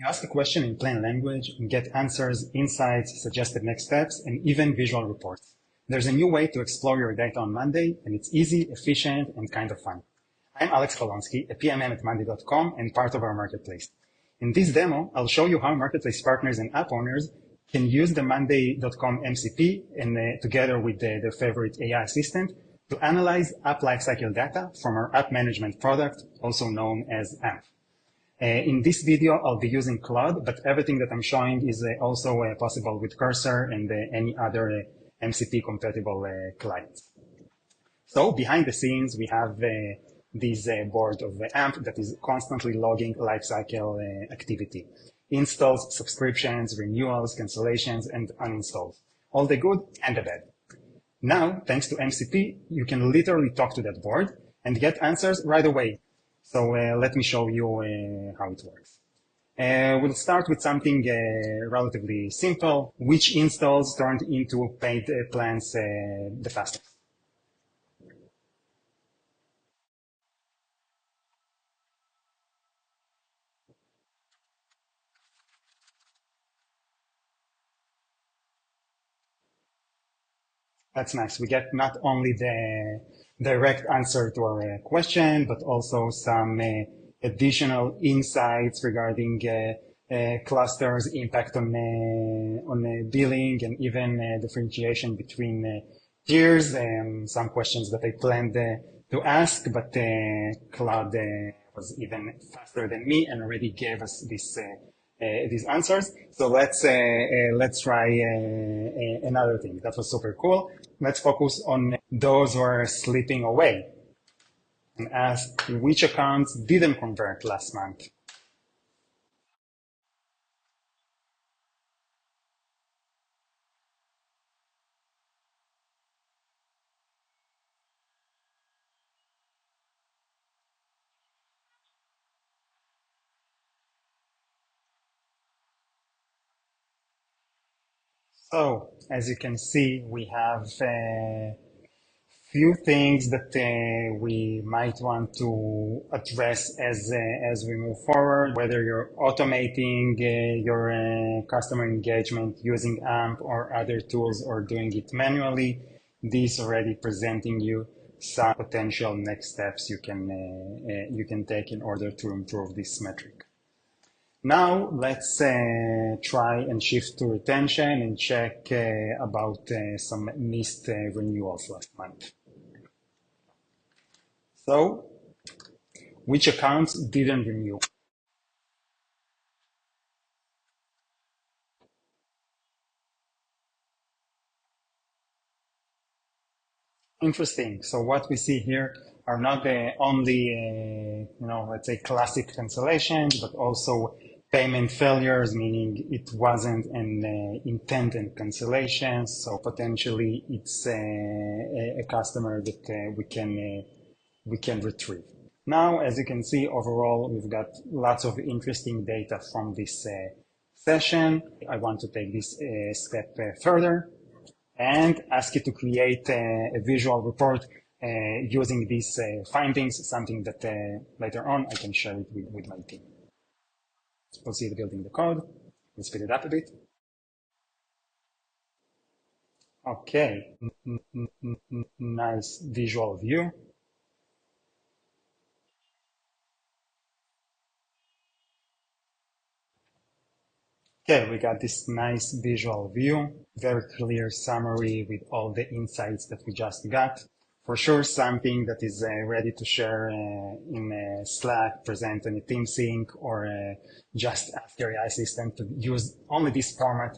You ask a question in plain language and get answers, insights, suggested next steps, and even visual reports. There's a new way to explore your data on Monday, and it's easy, efficient, and kind of fun. I'm Alex Polonsky, a PMM at Monday.com and part of our marketplace. In this demo, I'll show you how marketplace partners and app owners can use the Monday.com MCP and together with their favorite AI assistant to analyze app lifecycle data from our app management product, also known as AMP. In this video, I'll be using Claude, but everything that I'm showing is also possible with Cursor and any other MCP compatible clients. So behind the scenes, we have this board of AMP that is constantly logging lifecycle activity, installs, subscriptions, renewals, cancellations, and uninstalls, all the good and the bad. Now, thanks to MCP, you can literally talk to that board and get answers right away. So let me show you how it works. We'll start with something relatively simple. Which installs turned into paid plans the fastest? That's nice. We get not only the direct answer to our question, but also some additional insights regarding clusters, impact on billing, and even differentiation between tiers. Some questions that I planned to ask, but Claude was even faster than me and already gave us these answers. So let's try another thing. That was super cool. Let's focus on those who are slipping away and ask which accounts didn't convert last month. So as you can see, we have few things that we might want to address as we move forward, whether you're automating your customer engagement using AMP or other tools or doing it manually. This already presenting you some potential next steps you can take in order to improve this metric. Now let's try and shift to retention and check about some missed renewals last month. So, which accounts didn't renew? Interesting. So what we see here are not the only, let's say classic cancellations, but also payment failures, meaning it wasn't an intended cancellation. So potentially it's a customer that we can retrieve. Now, as you can see, overall, we've got lots of interesting data from this session. I want to take this step further and ask you to create a visual report using these findings, something that later on I can share it with my team. Proceed building the code. Let's speed it up a bit. Okay, nice visual view. Okay, we got this nice visual view, very clear summary with all the insights that we just got. For sure, something that is ready to share in Slack, present in a TeamSync, or just ask your AI assistant to use only this format.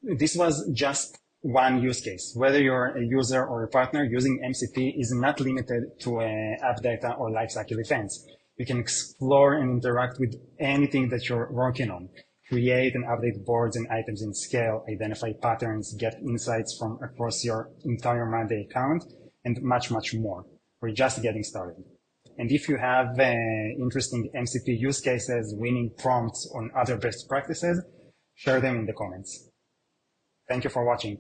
This was just one use case. Whether you're a user or a partner, using MCP is not limited to app data or lifecycle events. You can explore and interact with anything that you're working on. Create and update boards and items in scale, identify patterns, get insights from across your entire Monday account, and much, much more. We're just getting started. And if you have interesting MCP use cases, winning prompts, or other best practices, share them in the comments. Thank you for watching.